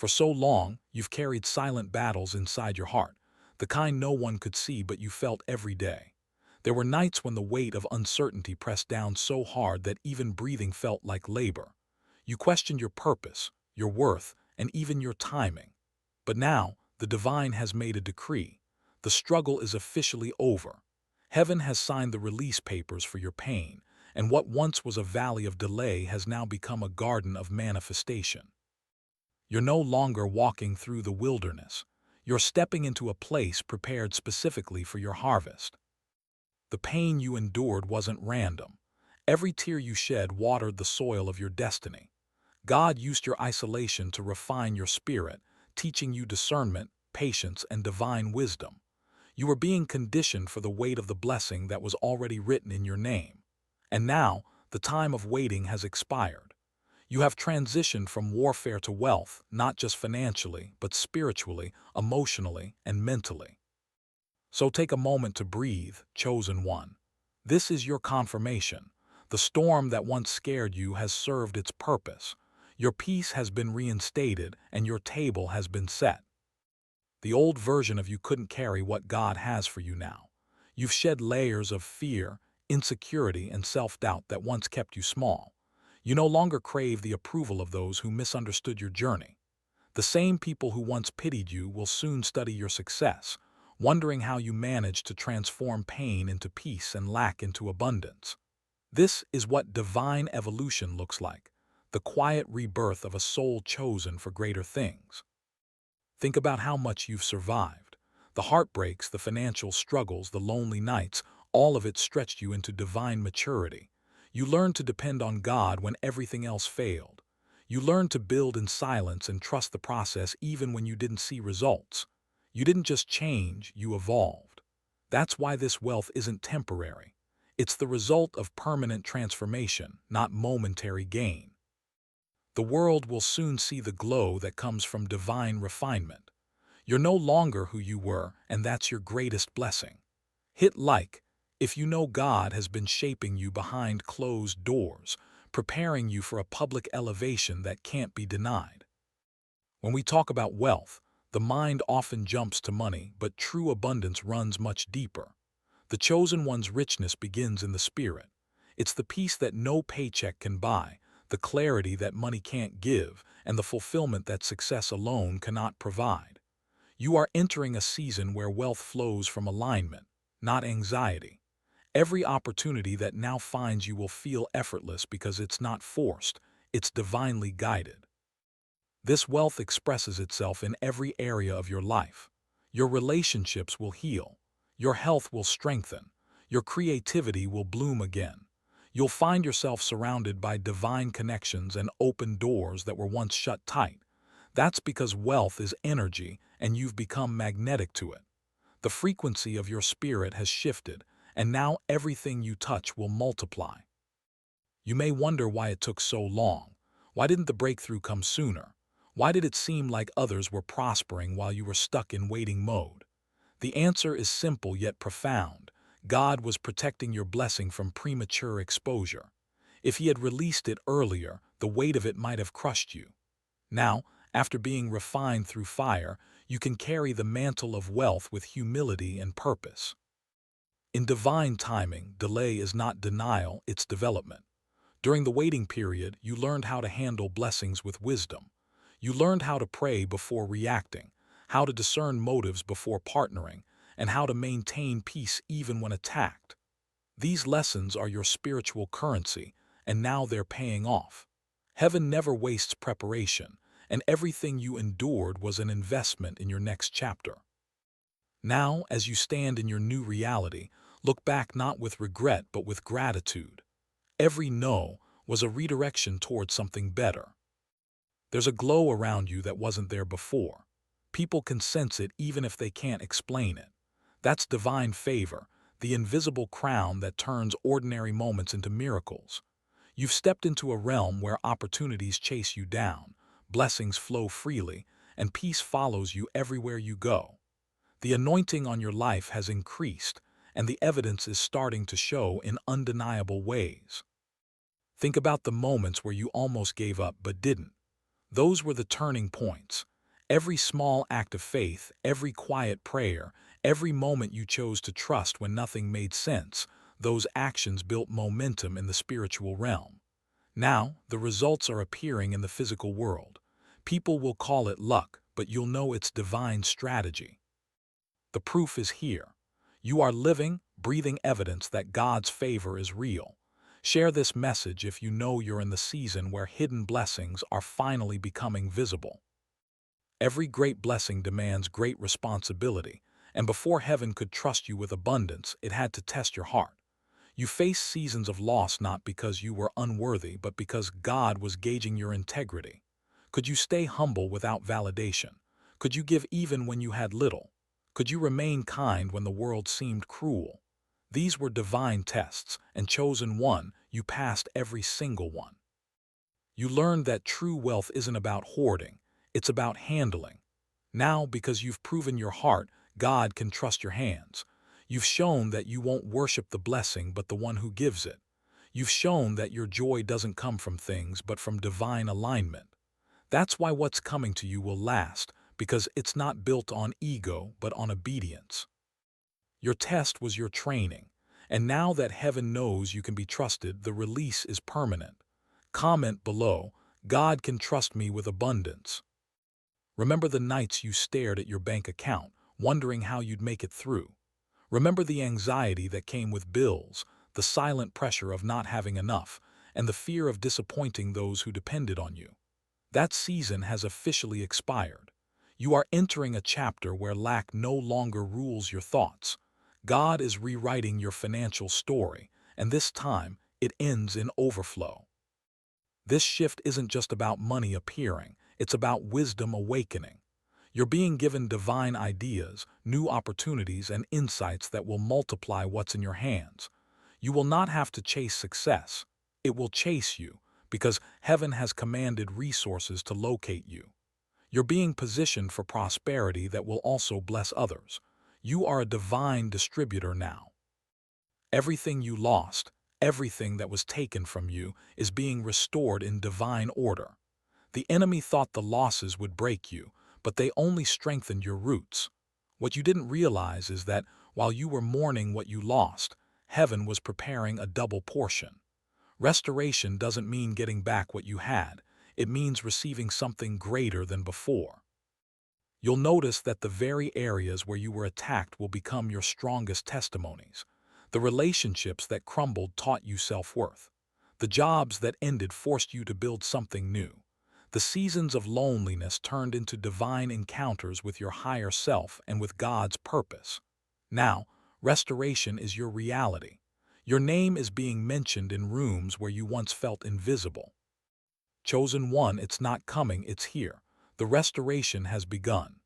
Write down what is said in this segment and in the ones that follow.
For so long, you've carried silent battles inside your heart, the kind no one could see but you felt every day. There were nights when the weight of uncertainty pressed down so hard that even breathing felt like labor. You questioned your purpose, your worth, and even your timing. But now, the divine has made a decree. The struggle is officially over. Heaven has signed the release papers for your pain, and what once was a valley of delay has now become a garden of manifestation. You're no longer walking through the wilderness. You're stepping into a place prepared specifically for your harvest. The pain you endured wasn't random. Every tear you shed watered the soil of your destiny. God used your isolation to refine your spirit, teaching you discernment, patience, and divine wisdom. You were being conditioned for the weight of the blessing that was already written in your name. And now, the time of waiting has expired. You have transitioned from warfare to wealth, not just financially, but spiritually, emotionally, and mentally. So take a moment to breathe, chosen one. This is your confirmation. The storm that once scared you has served its purpose. Your peace has been reinstated and your table has been set. The old version of you couldn't carry what God has for you now. You've shed layers of fear, insecurity, and self-doubt that once kept you small. You no longer crave the approval of those who misunderstood your journey. The same people who once pitied you will soon study your success, wondering how you managed to transform pain into peace and lack into abundance. This is what divine evolution looks like, the quiet rebirth of a soul chosen for greater things. Think about how much you've survived. The heartbreaks, the financial struggles, the lonely nights, all of it stretched you into divine maturity. You learned to depend on God when everything else failed. You learned to build in silence and trust the process even when you didn't see results. You didn't just change, you evolved. That's why this wealth isn't temporary. It's the result of permanent transformation, not momentary gain. The world will soon see the glow that comes from divine refinement. You're no longer who you were, and that's your greatest blessing. Hit like if you know God has been shaping you behind closed doors, preparing you for a public elevation that can't be denied. When we talk about wealth, the mind often jumps to money, but true abundance runs much deeper. The chosen one's richness begins in the spirit. It's the peace that no paycheck can buy, the clarity that money can't give, and the fulfillment that success alone cannot provide. You are entering a season where wealth flows from alignment, not anxiety. Every opportunity that now finds you will feel effortless because it's not forced, it's divinely guided. This wealth expresses itself in every area of your life. Your relationships will heal. Your health will strengthen. Your creativity will bloom again. You'll find yourself surrounded by divine connections and open doors that were once shut tight. That's because wealth is energy and you've become magnetic to it. The frequency of your spirit has shifted, and now everything you touch will multiply. You may wonder why it took so long. Why didn't the breakthrough come sooner? Why did it seem like others were prospering while you were stuck in waiting mode? The answer is simple yet profound. God was protecting your blessing from premature exposure. If He had released it earlier, the weight of it might have crushed you. Now, after being refined through fire, you can carry the mantle of wealth with humility and purpose. In divine timing, delay is not denial, it's development. During the waiting period, you learned how to handle blessings with wisdom. You learned how to pray before reacting, how to discern motives before partnering, and how to maintain peace even when attacked. These lessons are your spiritual currency, and now they're paying off. Heaven never wastes preparation, and everything you endured was an investment in your next chapter. Now, as you stand in your new reality, look back not with regret but with gratitude. Every no was a redirection toward something better. There's a glow around you that wasn't there before. People can sense it even if they can't explain it. That's divine favor, the invisible crown that turns ordinary moments into miracles. You've stepped into a realm where opportunities chase you down, blessings flow freely, and peace follows you everywhere you go. The anointing on your life has increased, and the evidence is starting to show in undeniable ways. Think about the moments where you almost gave up but didn't. Those were the turning points. Every small act of faith, every quiet prayer, every moment you chose to trust when nothing made sense, those actions built momentum in the spiritual realm. Now, the results are appearing in the physical world. People will call it luck, but you'll know it's divine strategy. The proof is here. You are living, breathing evidence that God's favor is real. Share this message if you know you're in the season where hidden blessings are finally becoming visible. Every great blessing demands great responsibility, and before heaven could trust you with abundance, it had to test your heart. You faced seasons of loss not because you were unworthy, but because God was gauging your integrity. Could you stay humble without validation? Could you give even when you had little? Could you remain kind when the world seemed cruel? These were divine tests, and chosen one, you passed every single one. You learned that true wealth isn't about hoarding, it's about handling. Now, because you've proven your heart, God can trust your hands. You've shown that you won't worship the blessing but the one who gives it. You've shown that your joy doesn't come from things but from divine alignment. That's why what's coming to you will last, because it's not built on ego but on obedience. Your test was your training, and now that heaven knows you can be trusted, the release is permanent. Comment below, God can trust me with abundance. Remember the nights you stared at your bank account, wondering how you'd make it through. Remember the anxiety that came with bills, the silent pressure of not having enough, and the fear of disappointing those who depended on you. That season has officially expired. You are entering a chapter where lack no longer rules your thoughts. God is rewriting your financial story, and this time it ends in overflow. This shift isn't just about money appearing, it's about wisdom awakening. You're being given divine ideas, new opportunities, and insights that will multiply what's in your hands. You will not have to chase success. It will chase you, because heaven has commanded resources to locate you. You're being positioned for prosperity that will also bless others. You are a divine distributor now. Everything you lost, everything that was taken from you, is being restored in divine order. The enemy thought the losses would break you, but they only strengthened your roots. What you didn't realize is that while you were mourning what you lost, heaven was preparing a double portion. Restoration doesn't mean getting back what you had. It means receiving something greater than before. You'll notice that the very areas where you were attacked will become your strongest testimonies. The relationships that crumbled taught you self-worth. The jobs that ended forced you to build something new. The seasons of loneliness turned into divine encounters with your higher self and with God's purpose. Now, restoration is your reality. Your name is being mentioned in rooms where you once felt invisible. Chosen one, it's not coming, it's here. The restoration has begun.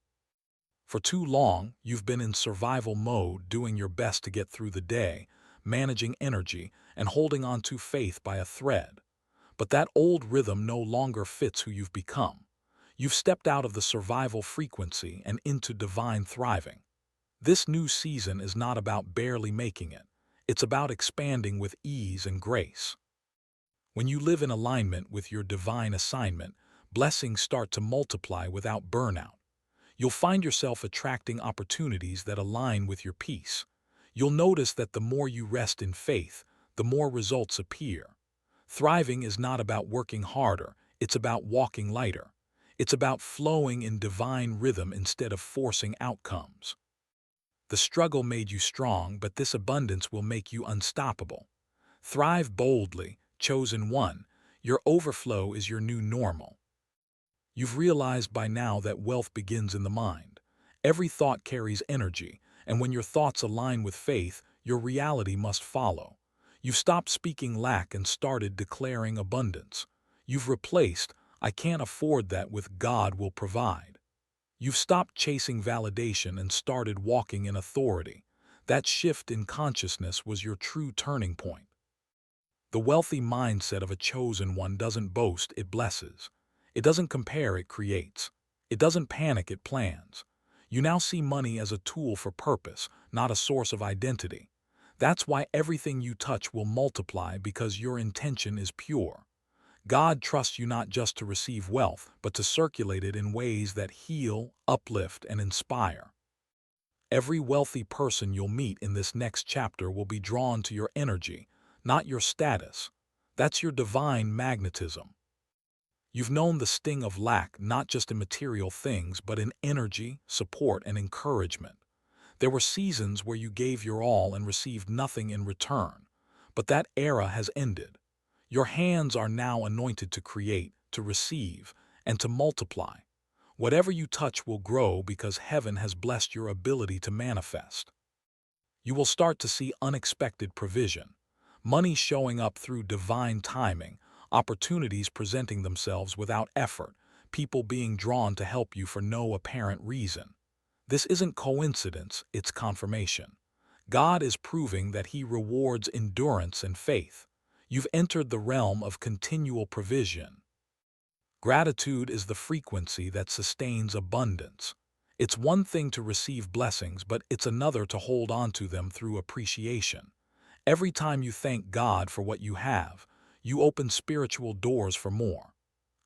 For too long, you've been in survival mode, doing your best to get through the day, managing energy, and holding on to faith by a thread. But that old rhythm no longer fits who you've become. You've stepped out of the survival frequency and into divine thriving. This new season is not about barely making it. It's about expanding with ease and grace. When you live in alignment with your divine assignment, blessings start to multiply without burnout. You'll find yourself attracting opportunities that align with your peace. You'll notice that the more you rest in faith, the more results appear. Thriving is not about working harder, it's about walking lighter. It's about flowing in divine rhythm instead of forcing outcomes. The struggle made you strong, but this abundance will make you unstoppable. Thrive boldly, chosen one. Your overflow is your new normal. You've realized by now that wealth begins in the mind. Every thought carries energy, and when your thoughts align with faith, your reality must follow. You've stopped speaking lack and started declaring abundance. You've replaced, "I can't afford that," with "God will provide." You've stopped chasing validation and started walking in authority. That shift in consciousness was your true turning point. The wealthy mindset of a chosen one doesn't boast, it blesses. It doesn't compare, it creates. It doesn't panic, it plans. You now see money as a tool for purpose, not a source of identity. That's why everything you touch will multiply, because your intention is pure. God trusts you not just to receive wealth, but to circulate it in ways that heal, uplift, and inspire. Every wealthy person you'll meet in this next chapter will be drawn to your energy, not your status. That's your divine magnetism. You've known the sting of lack not just in material things, but in energy, support, and encouragement. There were seasons where you gave your all and received nothing in return. But that era has ended. Your hands are now anointed to create, to receive, and to multiply. Whatever you touch will grow because heaven has blessed your ability to manifest. You will start to see unexpected provision, money showing up through divine timing, opportunities presenting themselves without effort, people being drawn to help you for no apparent reason. This isn't coincidence, it's confirmation. God is proving that He rewards endurance and faith. You've entered the realm of continual provision. Gratitude is the frequency that sustains abundance. It's one thing to receive blessings, but it's another to hold on to them through appreciation. Every time you thank God for what you have, you open spiritual doors for more.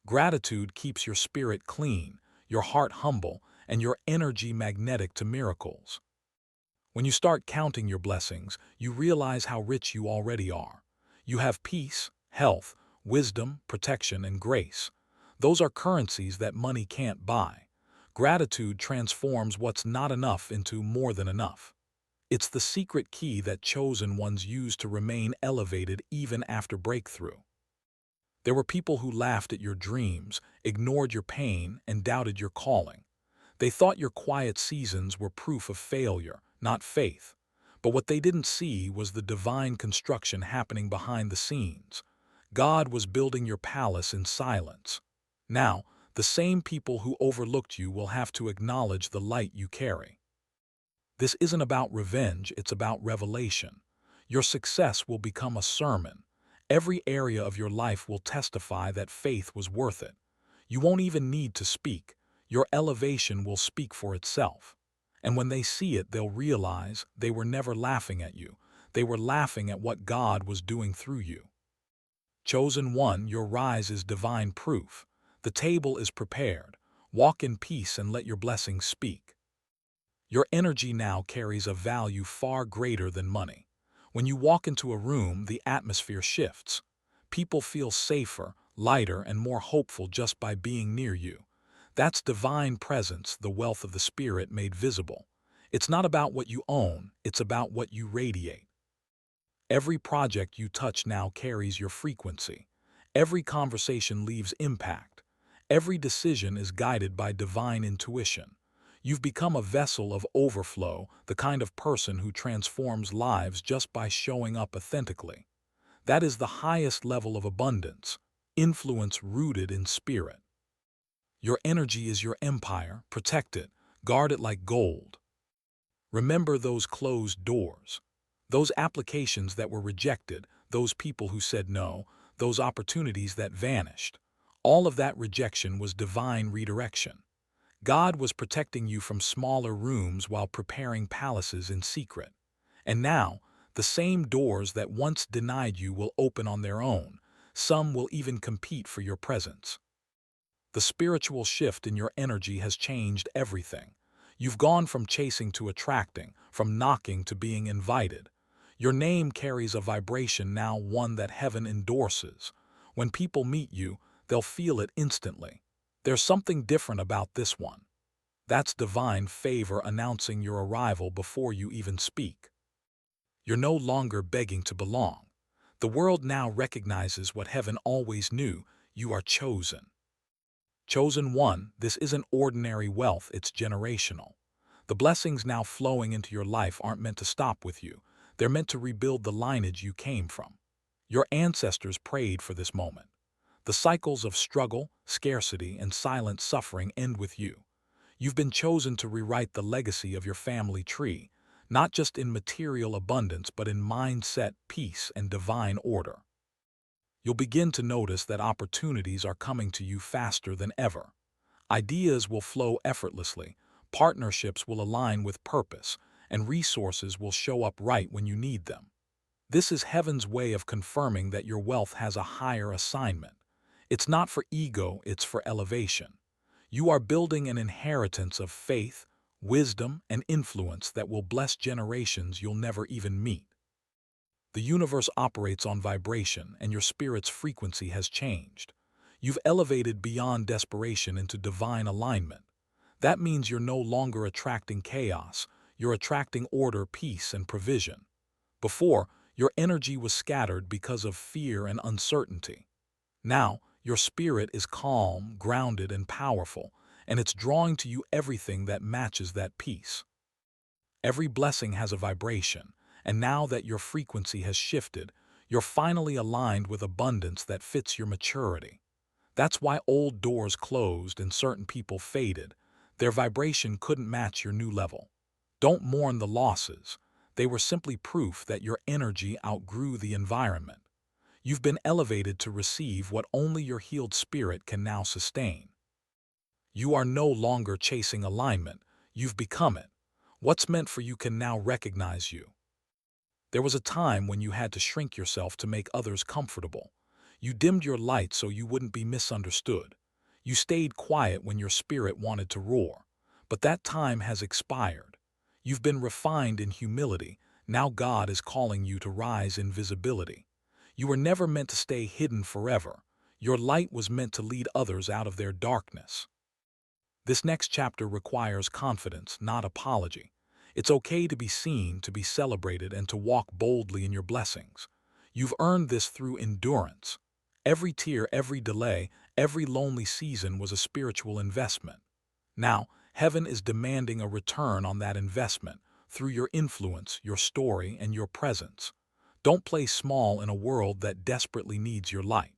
Gratitude keeps your spirit clean, your heart humble, and your energy magnetic to miracles. When you start counting your blessings, you realize how rich you already are. You have peace, health, wisdom, protection, and grace. Those are currencies that money can't buy. Gratitude transforms what's not enough into more than enough. It's the secret key that chosen ones use to remain elevated even after breakthrough. There were people who laughed at your dreams, ignored your pain, and doubted your calling. They thought your quiet seasons were proof of failure, not faith. But what they didn't see was the divine construction happening behind the scenes. God was building your palace in silence. Now, the same people who overlooked you will have to acknowledge the light you carry. This isn't about revenge, it's about revelation. Your success will become a sermon. Every area of your life will testify that faith was worth it. You won't even need to speak. Your elevation will speak for itself. And when they see it, they'll realize they were never laughing at you. They were laughing at what God was doing through you. Chosen one, your rise is divine proof. The table is prepared. Walk in peace and let your blessings speak. Your energy now carries a value far greater than money. When you walk into a room, the atmosphere shifts. People feel safer, lighter, and more hopeful just by being near you. That's divine presence, the wealth of the Spirit made visible. It's not about what you own, it's about what you radiate. Every project you touch now carries your frequency. Every conversation leaves impact. Every decision is guided by divine intuition. You've become a vessel of overflow, the kind of person who transforms lives just by showing up authentically. That is the highest level of abundance, influence rooted in spirit. Your energy is your empire, protect it, guard it like gold. Remember those closed doors, those applications that were rejected, those people who said no, those opportunities that vanished. All of that rejection was divine redirection. God was protecting you from smaller rooms while preparing palaces in secret. And now, the same doors that once denied you will open on their own. Some will even compete for your presence. The spiritual shift in your energy has changed everything. You've gone from chasing to attracting, from knocking to being invited. Your name carries a vibration now, one that heaven endorses. When people meet you, they'll feel it instantly. There's something different about this one. That's divine favor announcing your arrival before you even speak. You're no longer begging to belong. The world now recognizes what heaven always knew: you are chosen. Chosen one, this isn't ordinary wealth, it's generational. The blessings now flowing into your life aren't meant to stop with you. They're meant to rebuild the lineage you came from. Your ancestors prayed for this moment. The cycles of struggle, scarcity, and silent suffering end with you. You've been chosen to rewrite the legacy of your family tree, not just in material abundance, but in mindset, peace, and divine order. You'll begin to notice that opportunities are coming to you faster than ever. Ideas will flow effortlessly, partnerships will align with purpose, and resources will show up right when you need them. This is heaven's way of confirming that your wealth has a higher assignment. It's not for ego, it's for elevation. You are building an inheritance of faith, wisdom, and influence that will bless generations you'll never even meet. The universe operates on vibration, and your spirit's frequency has changed. You've elevated beyond desperation into divine alignment. That means you're no longer attracting chaos, you're attracting order, peace, and provision. Before, your energy was scattered because of fear and uncertainty. Now, your spirit is calm, grounded, and powerful, and it's drawing to you everything that matches that peace. Every blessing has a vibration, and now that your frequency has shifted, you're finally aligned with abundance that fits your maturity. That's why old doors closed and certain people faded. Their vibration couldn't match your new level. Don't mourn the losses. They were simply proof that your energy outgrew the environment. You've been elevated to receive what only your healed spirit can now sustain. You are no longer chasing alignment, you've become it. What's meant for you can now recognize you. There was a time when you had to shrink yourself to make others comfortable. You dimmed your light so you wouldn't be misunderstood. You stayed quiet when your spirit wanted to roar. But that time has expired. You've been refined in humility. Now God is calling you to rise in visibility. You were never meant to stay hidden forever. Your light was meant to lead others out of their darkness. This next chapter requires confidence, not apology. It's okay to be seen, to be celebrated, and to walk boldly in your blessings. You've earned this through endurance. Every tear, every delay, every lonely season was a spiritual investment. Now, heaven is demanding a return on that investment through your influence, your story, and your presence. Don't play small in a world that desperately needs your light.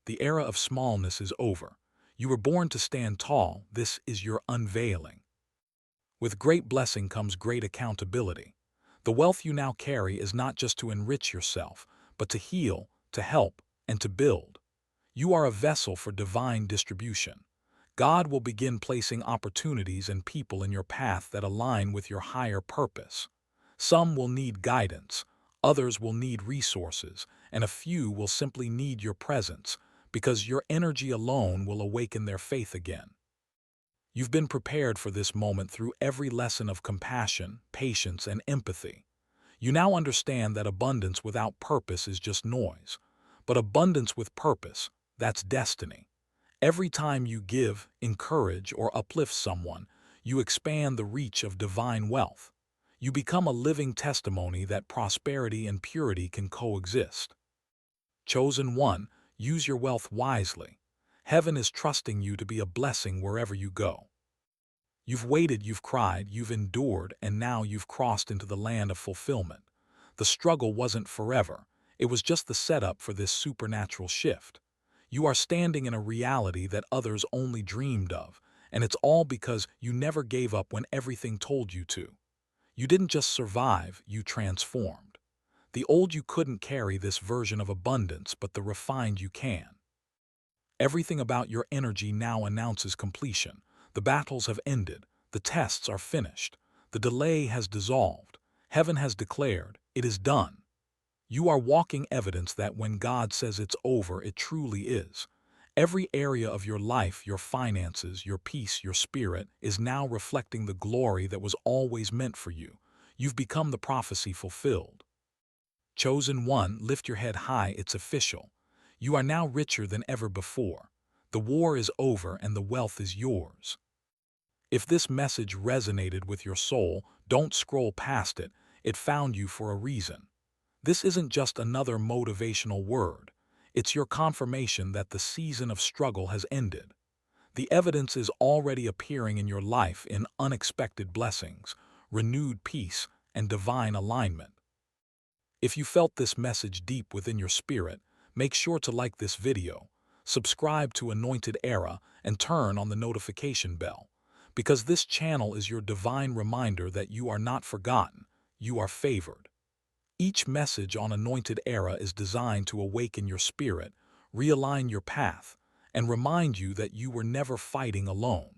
The era of smallness is over. You were born to stand tall. This is your unveiling. With great blessing comes great accountability. The wealth you now carry is not just to enrich yourself, but to heal, to help, and to build. You are a vessel for divine distribution. God will begin placing opportunities and people in your path that align with your higher purpose. Some will need guidance, others will need resources, and a few will simply need your presence, because your energy alone will awaken their faith again. You've been prepared for this moment through every lesson of compassion, patience, and empathy. You now understand that abundance without purpose is just noise. But abundance with purpose, that's destiny. Every time you give, encourage, or uplift someone, you expand the reach of divine wealth. You become a living testimony that prosperity and purity can coexist. Chosen one, use your wealth wisely. Heaven is trusting you to be a blessing wherever you go. You've waited, you've cried, you've endured, and now you've crossed into the land of fulfillment. The struggle wasn't forever. It was just the setup for this supernatural shift. You are standing in a reality that others only dreamed of, and it's all because you never gave up when everything told you to. You didn't just survive, you transformed. The old you couldn't carry this version of abundance, but the refined you can. Everything about your energy now announces completion. The battles have ended. The tests are finished. The delay has dissolved. Heaven has declared, it is done. You are walking evidence that when God says it's over, it truly is. Every area of your life, your finances, your peace, your spirit, is now reflecting the glory that was always meant for you. You've become the prophecy fulfilled. Chosen one, lift your head high, it's official. You are now richer than ever before. The war is over and the wealth is yours. If this message resonated with your soul, don't scroll past it. It found you for a reason. This isn't just another motivational word. It's your confirmation that the season of struggle has ended. The evidence is already appearing in your life in unexpected blessings, renewed peace, and divine alignment. If you felt this message deep within your spirit, make sure to like this video, subscribe to Anointed Era, and turn on the notification bell, because this channel is your divine reminder that you are not forgotten, you are favored. Each message on Anointed Era is designed to awaken your spirit, realign your path, and remind you that you were never fighting alone.